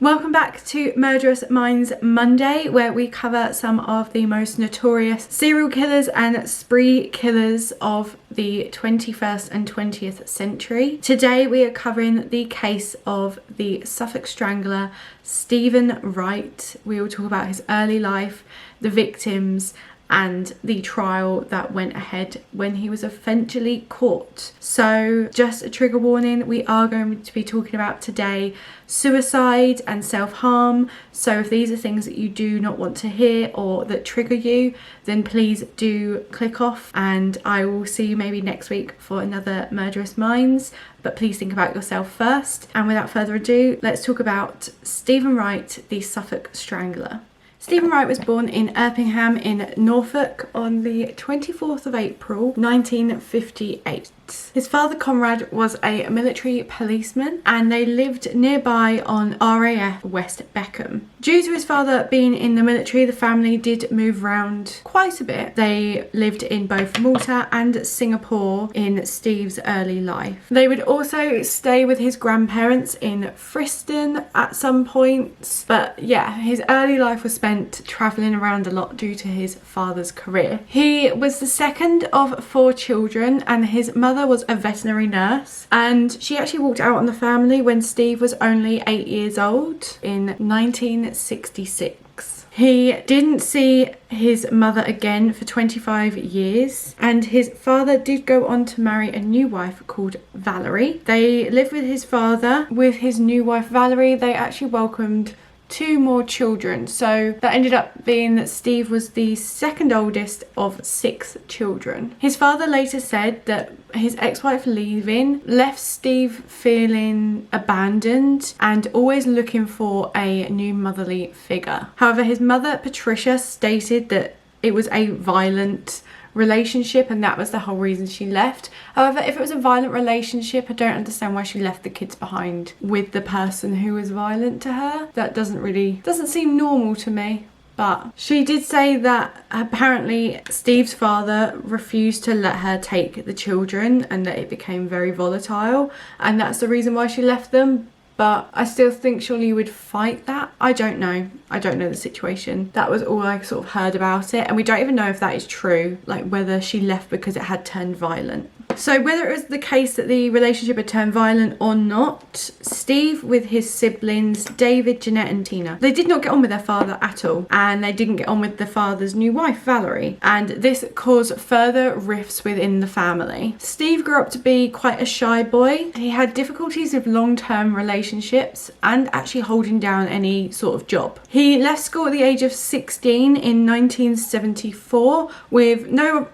Welcome back to Murderous Minds Monday, where we cover some of the most notorious serial killers and spree killers of the 21st and 20th century. Today we are covering the case of the Suffolk Strangler, Stephen Wright. We will talk about his early life, the victims, and the trial that went ahead when he was eventually caught. So just a trigger warning, we are going to be talking about today suicide and self-harm. So if these are things that you do not want to hear or that trigger you, then please do click off, and I will see you maybe next week for another Murderous Minds. But please think about yourself first. And without further ado, let's talk about Stephen Wright, the Suffolk Strangler. Stephen Wright was born in Erpingham in Norfolk on the 24th of April 1958. His father Conrad was a military policeman and they lived nearby on RAF West Beckham. Due to his father being in the military, the family did move around quite a bit. They lived in both Malta and Singapore in Steve's early life. They would also stay with his grandparents in Friston at some points, but yeah, his early life was spent travelling around a lot due to his father's career. He was the second of 4 children and his mother was a veterinary nurse, and she actually walked out on the family when Steve was only 8 years old in 1966. He didn't see his mother again for 25 years, and his father did go on to marry a new wife called Valerie. They lived with his father. With his new wife Valerie, they actually welcomed 2 more children, so that ended up being that Steve was the second oldest of 6 children. His father later said that his ex-wife leaving left Steve feeling abandoned and always looking for a new motherly figure. However, his mother Patricia stated that it was a violent relationship and that was the whole reason she left. However, if it was a violent relationship, I don't understand why she left the kids behind with the person who was violent to her. That doesn't seem normal to me. But she did say that apparently Steve's father refused to let her take the children and that it became very volatile, and that's the reason why she left them. But I still think surely you would fight that. I don't know the situation. That was all I sort of heard about it, and we don't even know if that is true, like whether she left because it had turned violent. So whether it was the case that the relationship had turned violent or not, Steve with his siblings, David, Jeanette and Tina, they did not get on with their father at all, and they didn't get on with the father's new wife, Valerie, and this caused further rifts within the family. Steve grew up to be quite a shy boy. He had difficulties with long-term relationships and actually holding down any sort of job. He left school at the age of 16 in 1974 with no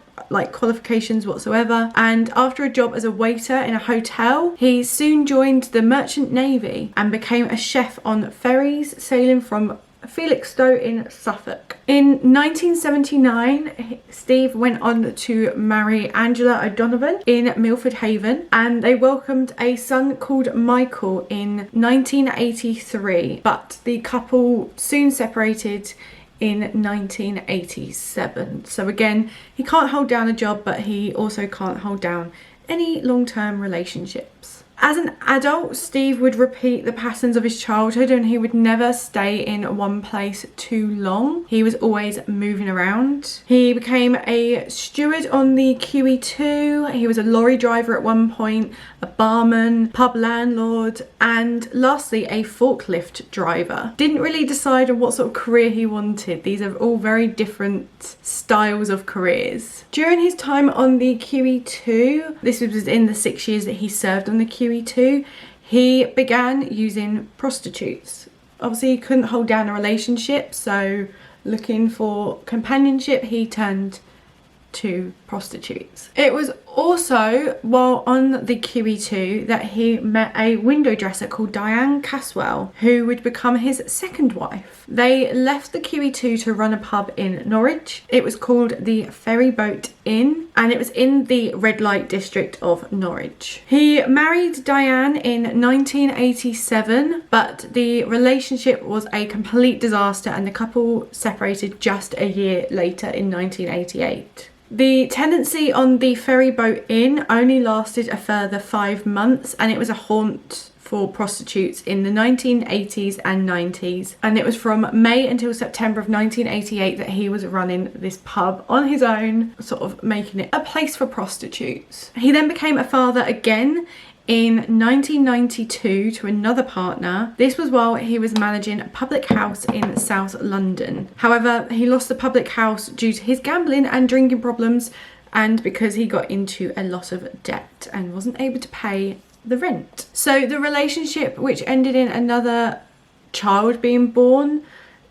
qualifications whatsoever, and after a job as a waiter in a hotel, he soon joined the Merchant Navy and became a chef on ferries sailing from Felixstowe in Suffolk. In 1979, Steve went on to marry Angela O'Donovan in Milford Haven, and they welcomed a son called Michael in 1983, but the couple soon separated in 1987. So again, he can't hold down a job, but he also can't hold down any long-term relationships. As an adult, Steve would repeat the patterns of his childhood and he would never stay in one place too long. He was always moving around. He became a steward on the QE2. He was a lorry driver at one point, a barman, pub landlord, and lastly a forklift driver. Didn't really decide on what sort of career he wanted. These are all very different styles of careers. During his time on the QE2, this was in the 6 years that he served on the QE2, he began using prostitutes. Obviously he couldn't hold down a relationship, so looking for companionship, he turned to prostitutes. It was also while on the QE2 that he met a window dresser called Diane Caswell, who would become his second wife. They left the QE2 to run a pub in Norwich. It was called the Ferry Boat Inn, and it was in the red light district of Norwich. He married Diane in 1987, but the relationship was a complete disaster and the couple separated just a year later in 1988. The tenancy on the Ferry Boat Inn only lasted a further 5 months, and it was a haunt for prostitutes in the 1980s and 90s, and it was from May until September of 1988 that he was running this pub on his own, sort of making it a place for prostitutes. He then became a father again in 1992 to another partner. This was while he was managing a public house in South London. However, he lost the public house due to his gambling and drinking problems, and because he got into a lot of debt and wasn't able to pay the rent. So the relationship, which ended in another child being born,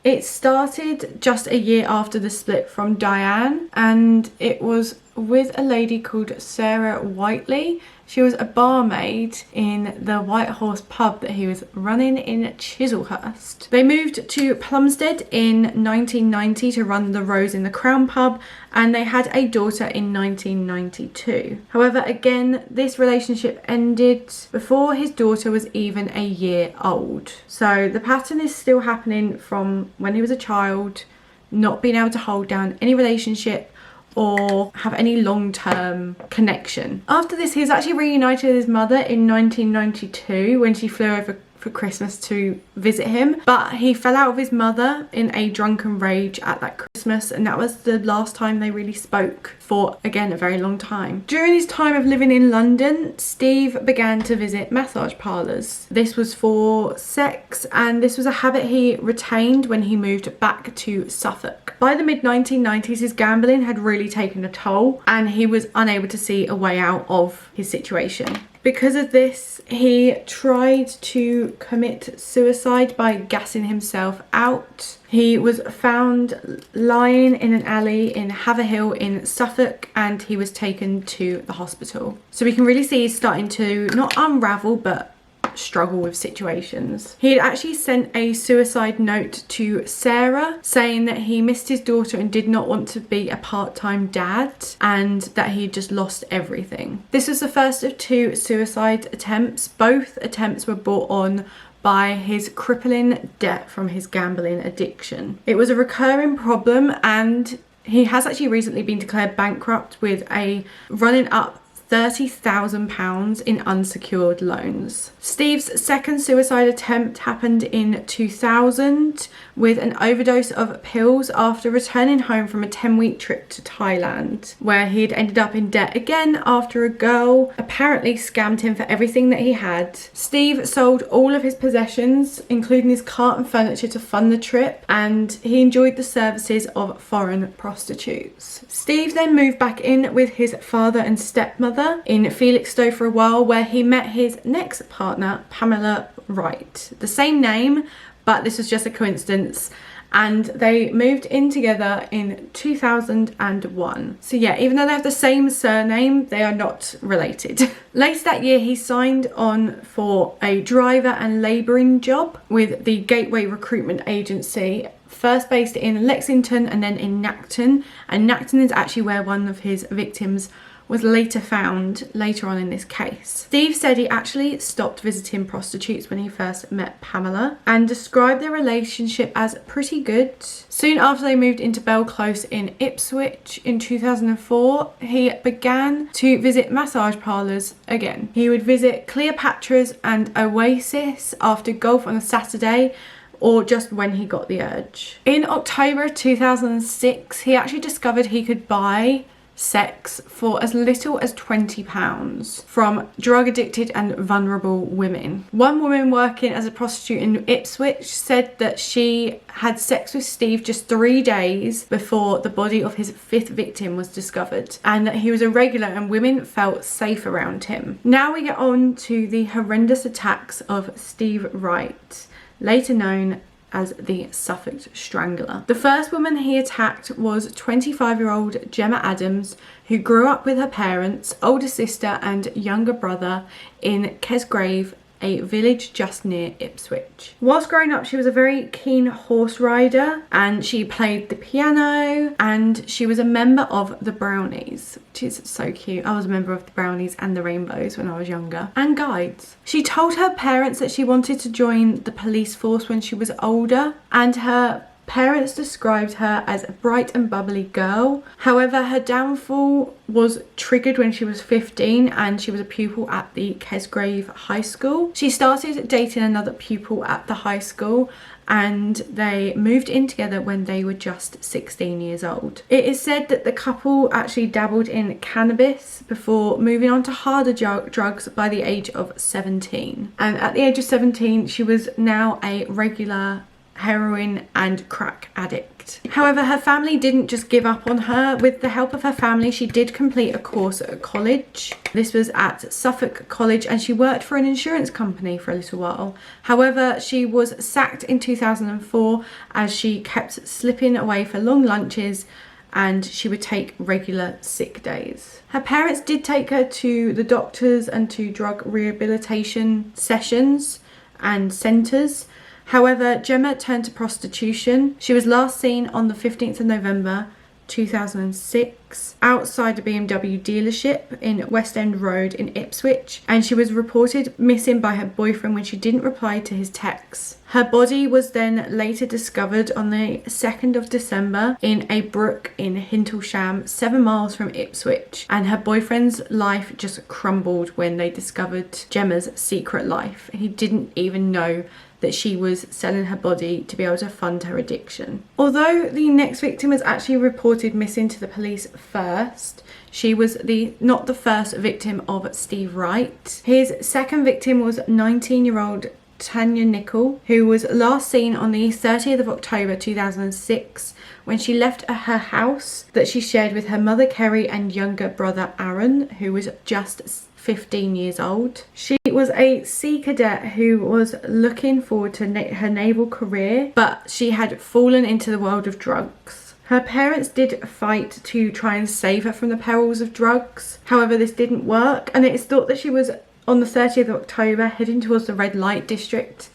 it started just a year after the split from Diane, and it was with a lady called Sarah Whiteley. She was a barmaid in the White Horse pub that he was running in Chislehurst. They moved to Plumstead in 1990 to run the Rose in the Crown pub, and they had a daughter in 1992. However, again, this relationship ended before his daughter was even a year old. So the pattern is still happening from when he was a child, not being able to hold down any relationship or have any long-term connection. After this, he was actually reunited with his mother in 1992 when she flew over for Christmas to visit him, but he fell out with his mother in a drunken rage at that Christmas, and that was the last time they really spoke for, again, a very long time. During his time of living in London, Steve began to visit massage parlours. This was for sex, and this was a habit he retained when he moved back to Suffolk. By the mid-1990s, his gambling had really taken a toll, and he was unable to see a way out of his situation. Because of this, he tried to commit suicide by gassing himself out. He was found lying in an alley in Haverhill in Suffolk, and he was taken to the hospital. So we can really see he's starting to not unravel, but struggle with situations. He had actually sent a suicide note to Sarah saying that he missed his daughter and did not want to be a part-time dad, and that he just lost everything. This was the first of 2 suicide attempts. Both attempts were brought on by his crippling debt from his gambling addiction. It was a recurring problem, and he has actually recently been declared bankrupt with a running up £30,000 in unsecured loans. Steve's second suicide attempt happened in 2000 with an overdose of pills after returning home from a 10-week trip to Thailand, where he'd ended up in debt again after a girl apparently scammed him for everything that he had. Steve sold all of his possessions, including his car and furniture, to fund the trip, and he enjoyed the services of foreign prostitutes. Steve then moved back in with his father and stepmother in Felixstowe for a while, where he met his next partner, Pamela Wright. The same name, but this was just a coincidence, and they moved in together in 2001. So yeah, even though they have the same surname, they are not related. Later that year, he signed on for a driver and labouring job with the Gateway Recruitment Agency, first based in Lexington and then in Nacton, and Nacton is actually where one of his victims was later found later on in this case. Steve said he actually stopped visiting prostitutes when he first met Pamela and described their relationship as pretty good. Soon after they moved into Bell Close in Ipswich in 2004, he began to visit massage parlours again. He would visit Cleopatra's and Oasis after golf on a Saturday, or just when he got the urge. In October 2006, he actually discovered he could buy sex for as little as £20 from drug addicted and vulnerable women. One woman working as a prostitute in Ipswich said that she had sex with Steve just 3 days before the body of his 5th victim was discovered, and that he was a regular and women felt safe around him. Now we get on to the horrendous attacks of Steve Wright, later known as the Suffolk Strangler. The first woman he attacked was 25-year-old Gemma Adams, who grew up with her parents, older sister and younger brother in Kesgrave, a village just near Ipswich. Whilst growing up, she was a very keen horse rider, and she played the piano, and she was a member of the Brownies, which is so cute. I was a member of the Brownies and the Rainbows when I was younger, and Guides. She told her parents that she wanted to join the police force when she was older, and her Parents described her as a bright and bubbly girl. However, her downfall was triggered when she was 15 and she was a pupil at the Kesgrave High School. She started dating another pupil at the high school and they moved in together when they were just 16 years old. It is said that the couple actually dabbled in cannabis before moving on to harder drugs by the age of 17. And at the age of 17, she was now a regular heroin and crack addict. However, her family didn't just give up on her. With the help of her family, she did complete a course at college. This was at Suffolk College and she worked for an insurance company for a little while. However, she was sacked in 2004 as she kept slipping away for long lunches and she would take regular sick days. Her parents did take her to the doctors and to drug rehabilitation sessions and centres. However, Gemma turned to prostitution. She was last seen on the 15th of November 2006 outside a BMW dealership in West End Road in Ipswich, and she was reported missing by her boyfriend when she didn't reply to his texts. Her body was then later discovered on the 2nd of December in a brook in Hintlesham, 7 miles from Ipswich, and her boyfriend's life just crumbled when they discovered Gemma's secret life. He didn't even know that she was selling her body to be able to fund her addiction. Although the next victim was actually reported missing to the police first, she was not the first victim of Steve Wright. His second victim was 19-year-old Tanya Nicol, who was last seen on the 30th of October 2006 when she left her house that she shared with her mother Kerry and younger brother Aaron, who was just 15 years old. She was a sea cadet who was looking forward to her naval career, but she had fallen into the world of drugs. Her parents did fight to try and save her from the perils of drugs. However, this didn't work, and it is thought that she was on the 30th of October heading towards the red light district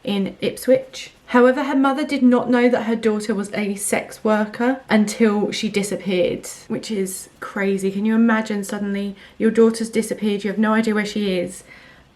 in Ipswich. However, her mother did not know that her daughter was a sex worker until she disappeared, which is crazy. Can you imagine suddenly your daughter's disappeared, you have no idea where she is,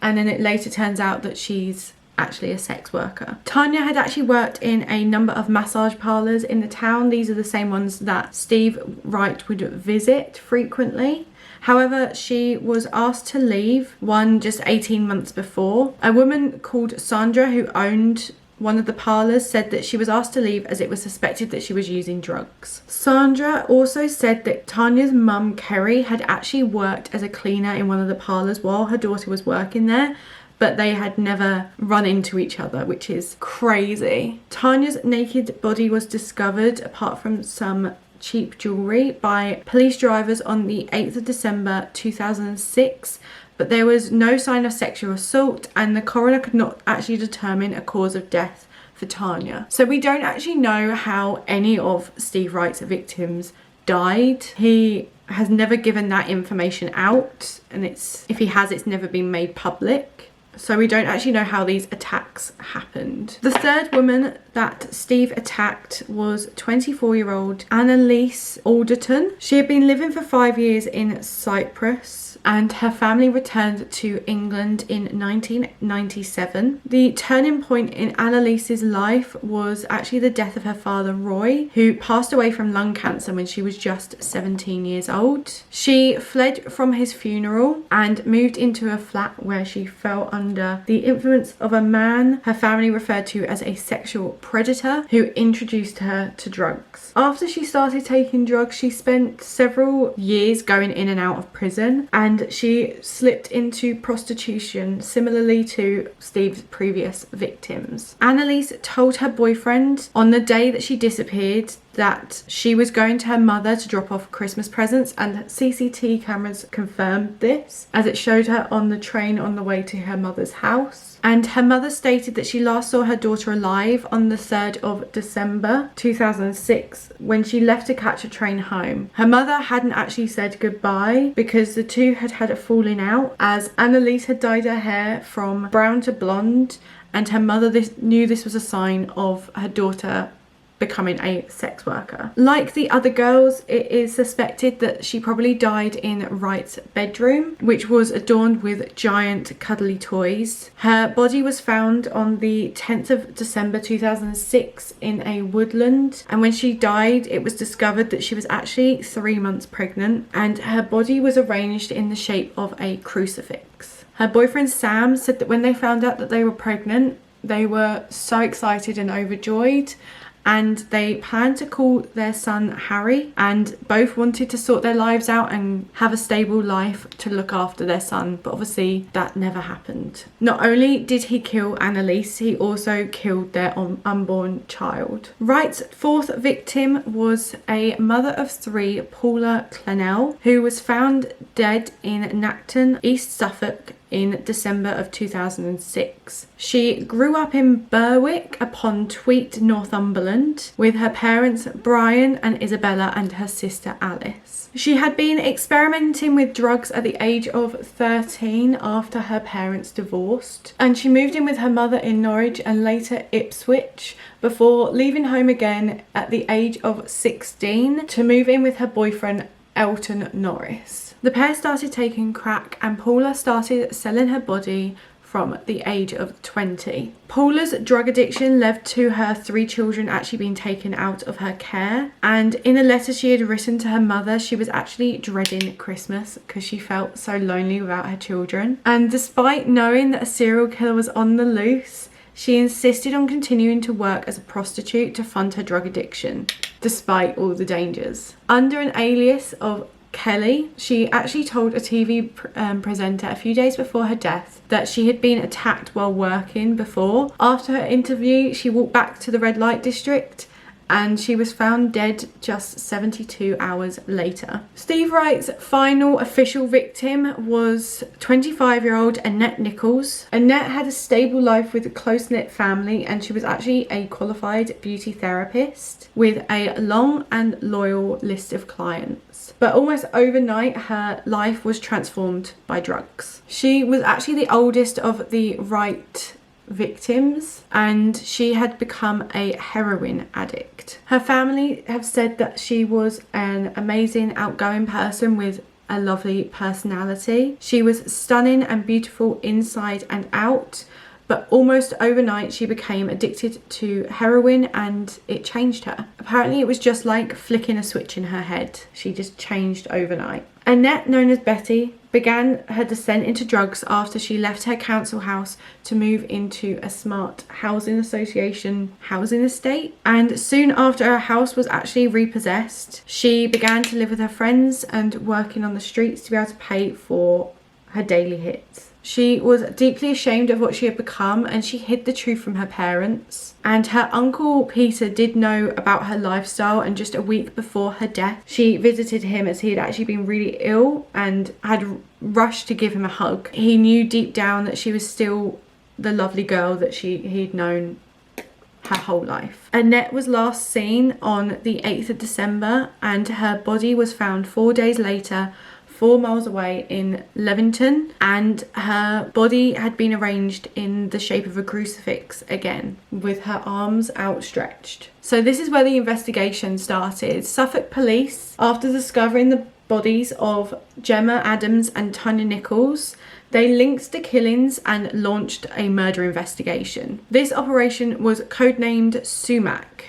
and then it later turns out that she's actually a sex worker. Tanya had actually worked in a number of massage parlours in the town. These are the same ones that Steve Wright would visit frequently. However, she was asked to leave one just 18 months before. A woman called Sandra, who owned one of the parlours, said that she was asked to leave as it was suspected that she was using drugs. Sandra also said that Tanya's mum, Kerry, had actually worked as a cleaner in one of the parlours while her daughter was working there, but they had never run into each other, which is crazy. Tanya's naked body was discovered, apart from some cheap jewellery, by police drivers on the 8th of December 2006, but there was no sign of sexual assault and the coroner could not actually determine a cause of death for Tanya. So we don't actually know how any of Steve Wright's victims died. He has never given that information out, and if he has, it's never been made public. So we don't actually know how these attacks happened. The third woman that Steve attacked was 24-year-old Annalise Alderton. She had been living for 5 years in Cyprus and her family returned to England in 1997. The turning point in Annalise's life was actually the death of her father Roy, who passed away from lung cancer when she was just 17 years old. She fled from his funeral and moved into a flat where she fell under the influence of a man her family referred to as a sexual predator who introduced her to drugs. After she started taking drugs, she spent several years going in and out of prison, and she slipped into prostitution similarly to Steve's previous victims. Annalise told her boyfriend on the day that she disappeared that she was going to her mother to drop off Christmas presents, and CCTV cameras confirmed this as it showed her on the train on the way to her mother's house. And her mother stated that she last saw her daughter alive on the 3rd of December 2006 when she left to catch a train home. Her mother hadn't actually said goodbye because the two had had a falling out, as Annalise had dyed her hair from brown to blonde, and her mother knew this was a sign of her daughter becoming a sex worker. Like the other girls, it is suspected that she probably died in Wright's bedroom, which was adorned with giant cuddly toys. Her body was found on the 10th of December 2006 in a woodland, and when she died it was discovered that she was actually 3 months pregnant, and her body was arranged in the shape of a crucifix. Her boyfriend Sam said that when they found out that they were pregnant, they were so excited and overjoyed, and they planned to call their son Harry, and both wanted to sort their lives out and have a stable life to look after their son, but obviously that never happened. Not only did he kill Annalise, he also killed their unborn child. Wright's fourth victim was a mother of 3, Paula Clennell, who was found dead in Nacton, East Suffolk, in December of 2006. She grew up in Berwick upon Tweed, Northumberland, with her parents Brian and Isabella and her sister Alice. She had been experimenting with drugs at the age of 13 after her parents divorced, and she moved in with her mother in Norwich and later Ipswich before leaving home again at the age of 16 to move in with her boyfriend Elton Norris. The pair started taking crack, and Paula started selling her body from the age of 20. Paula's drug addiction led to her 3 children actually being taken out of her care, and in a letter she had written to her mother, she was actually dreading Christmas because she felt so lonely without her children. And despite knowing that a serial killer was on the loose, she insisted on continuing to work as a prostitute to fund her drug addiction, despite all the dangers. Under an alias of Kelly, she actually told a TV presenter a few days before her death that she had been attacked while working before. After her interview, she walked back to the red light district and she was found dead just 72 hours later. Steve Wright's final official victim was 25-year-old Annette Nichols. Annette had a stable life with a close-knit family, and she was actually a qualified beauty therapist with a long and loyal list of clients. But almost overnight, her life was transformed by drugs. She was actually the oldest of the Wright victims, and she had become a heroin addict. Her family have said that she was an amazing, outgoing person with a lovely personality. She was stunning and beautiful inside and out, but almost overnight she became addicted to heroin and it changed her. Apparently it was just like flicking a switch in her head. She just changed overnight. Annette, known as Betty, began her descent into drugs after she left her council house to move into a smart housing association housing estate, and soon after her house was actually repossessed, she began to live with her friends and working on the streets to be able to pay for her daily hits. She was deeply ashamed of what she had become, and she hid the truth from her parents. And her uncle Peter did know about her lifestyle, and just a week before her death, she visited him as he had actually been really ill and had rushed to give him a hug. He knew deep down that she was still the lovely girl that he'd known her whole life. Annette was last seen on the 8th of December, and her body was found 4 days later 4 miles away in Levington, and her body had been arranged in the shape of a crucifix again, with her arms outstretched. So this is where the investigation started. Suffolk police, after discovering the bodies of Gemma Adams and Tanya Nichols, they linked the killings and launched a murder investigation. This operation was codenamed Sumac.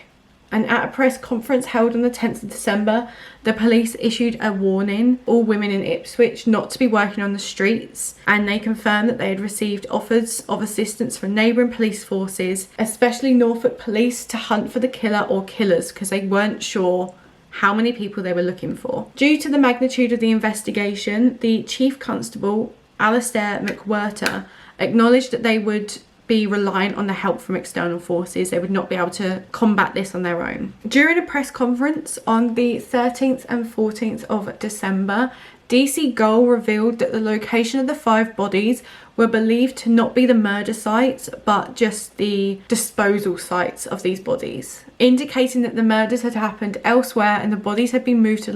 And at a press conference held on the 10th of December, the police issued a warning all women in Ipswich not to be working on the streets, and they confirmed that they had received offers of assistance from neighbouring police forces, especially Norfolk Police, to hunt for the killer or killers, because they weren't sure how many people they were looking for. Due to the magnitude of the investigation, the Chief Constable, Alistair McWhirter, acknowledged that they would be reliant on the help from external forces. They would not be able to combat this on their own. During a press conference on the 13th and 14th of December, DC Goal revealed that the location of the 5 bodies were believed to not be the murder sites, but just the disposal sites of these bodies, indicating that the murders had happened elsewhere and the bodies had been moved to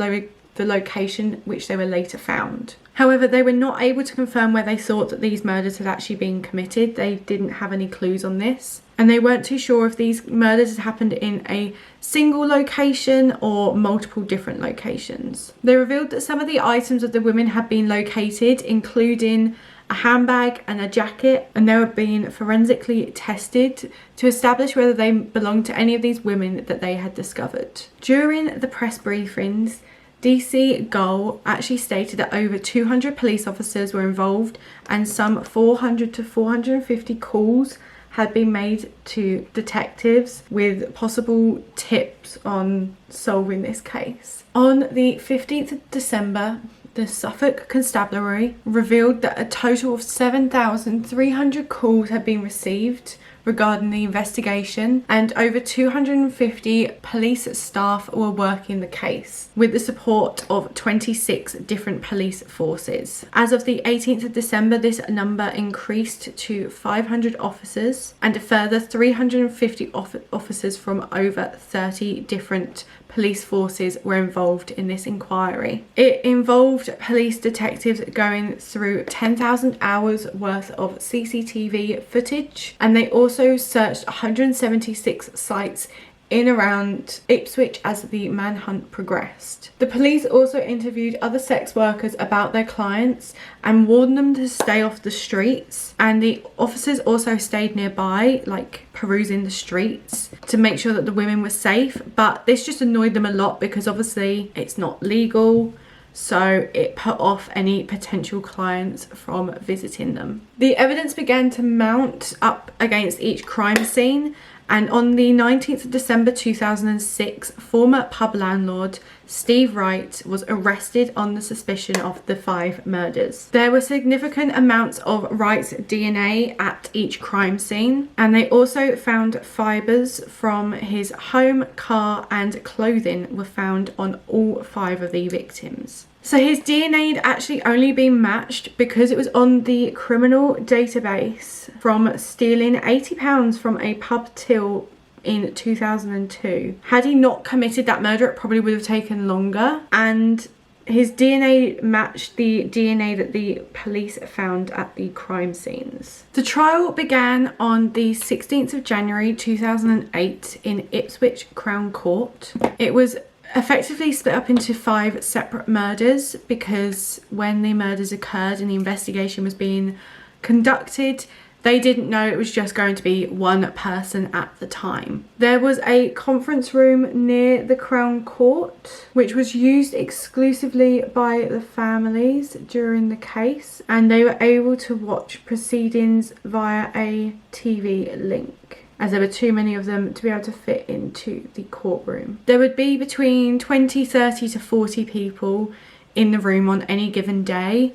the location which they were later found. However, they were not able to confirm where they thought that these murders had actually been committed. They didn't have any clues on this. And they weren't too sure if these murders had happened in a single location or multiple different locations. They revealed that some of the items of the women had been located, including a handbag and a jacket, and they were being forensically tested to establish whether they belonged to any of these women that they had discovered. During the press briefings, DC Gull actually stated that over 200 police officers were involved and some 400 to 450 calls had been made to detectives with possible tips on solving this case. On the 15th of December, the Suffolk Constabulary revealed that a total of 7,300 calls had been received regarding the investigation, and over 250 police staff were working the case with the support of 26 different police forces. As of the 18th of December, this number increased to 500 officers, and a further 350 officers from over 30 different police forces were involved in this inquiry. It involved police detectives going through 10,000 hours worth of CCTV footage, and they also searched 176 sites in around Ipswich as the manhunt progressed. The police also interviewed other sex workers about their clients and warned them to stay off the streets, and the officers also stayed nearby, like perusing the streets, to make sure that the women were safe. But this just annoyed them a lot because obviously it's not legal, so it put off any potential clients from visiting them. The evidence began to mount up against each crime scene, and on the 19th of December 2006, former pub landlord Steve Wright was arrested on the suspicion of the 5 murders. There were significant amounts of Wright's DNA at each crime scene, and they also found fibres from his home, car and clothing were found on all 5 of the victims. So his DNA had actually only been matched because it was on the criminal database from stealing £80 from a pub till in 2002. Had he not committed that murder, it probably would have taken longer, and his DNA matched the DNA that the police found at the crime scenes. The trial began on the 16th of January 2008 in Ipswich Crown Court. It was effectively split up into 5 separate murders because when the murders occurred and the investigation was being conducted, they didn't know it was just going to be one person at the time. There was a conference room near the Crown Court which was used exclusively by the families during the case, and they were able to watch proceedings via a TV link, as there were too many of them to be able to fit into the courtroom. There would be between 20, 30 to 40 people in the room on any given day,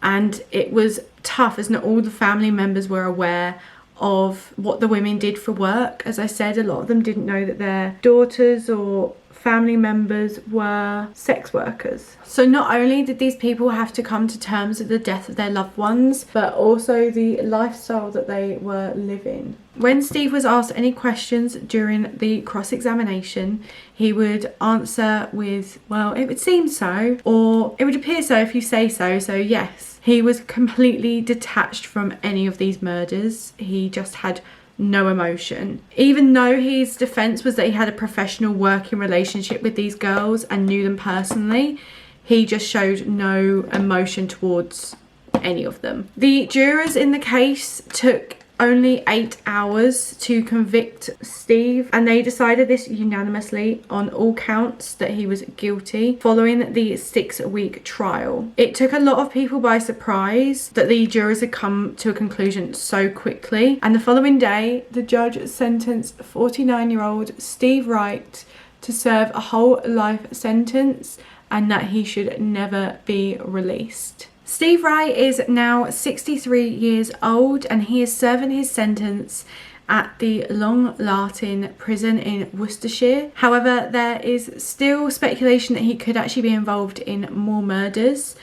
and it was tough as not all the family members were aware of what the women did for work. As I said, a lot of them didn't know that their daughters or family members were sex workers. So not only did these people have to come to terms with the death of their loved ones, but also the lifestyle that they were living. When Steve was asked any questions during the cross-examination, he would answer with, well, it would seem so, or it would appear so if you say so, so yes. He was completely detached from any of these murders. He just had no emotion. Even though his defense was that he had a professional working relationship with these girls and knew them personally, he just showed no emotion towards any of them. The jurors in the case took only 8 hours to convict Steve, and they decided this unanimously on all counts that he was guilty following the 6-week trial. It took a lot of people by surprise that the jurors had come to a conclusion so quickly, and the following day the judge sentenced 49-year-old Steve Wright to serve a whole life sentence and that he should never be released. Steve Wright is now 63 years old and he is serving his sentence at the Long Lartin prison in Worcestershire. However, there is still speculation that he could actually be involved in more murders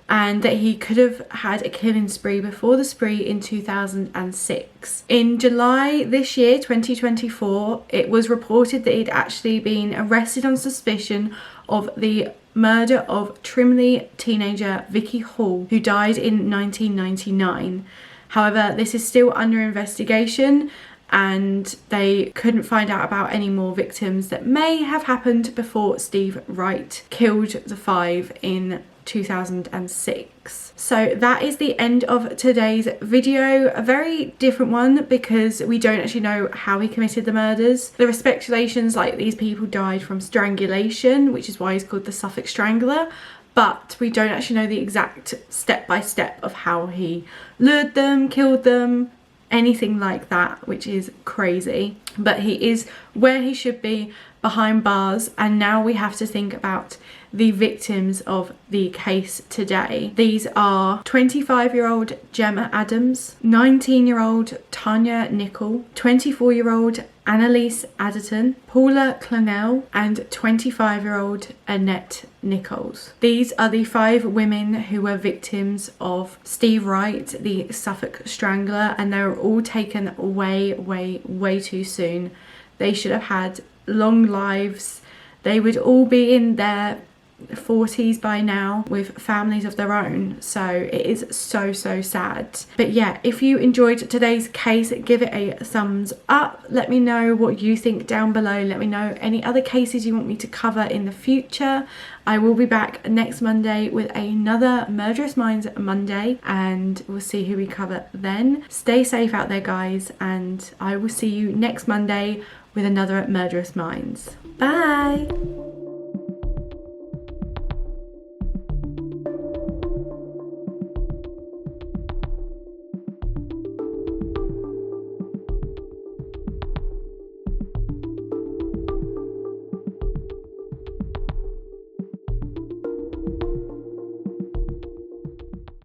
and that he could have had a killing spree before the spree in 2006. In July this year, 2024, it was reported that he'd actually been arrested on suspicion of the murder of Trimley teenager Vicky Hall, who died in 1999. However, this is still under investigation and they couldn't find out about any more victims that may have happened before Steve Wright killed the 5 in 2006. So that is the end of today's video. A very different one because we don't actually know how he committed the murders. There are speculations like these people died from strangulation, which is why he's called the Suffolk Strangler, but we don't actually know the exact step-by-step of how he lured them, killed them, anything like that, which is crazy. But he is where he should be, behind bars, and now we have to think about the victims of the case today. These are 25-year-old Gemma Adams, 19-year-old Tanya Nicol, 24-year-old Annalise Adderton, Paula Clennell, and 25-year-old Annette Nichols. These are the 5 women who were victims of Steve Wright, the Suffolk Strangler, and they were all taken way too soon. They should have had long lives. They would all be in their 40s by now with families of their own, so it is so sad. But yeah, if you enjoyed today's case, give it a thumbs up. Let me know what you think down below. Let me know any other cases you want me to cover in the future. I will be back next Monday with another Murderous Minds Monday, and we'll see who we cover then. Stay safe out there, guys, and I will see you next Monday with another Murderous Minds. Bye!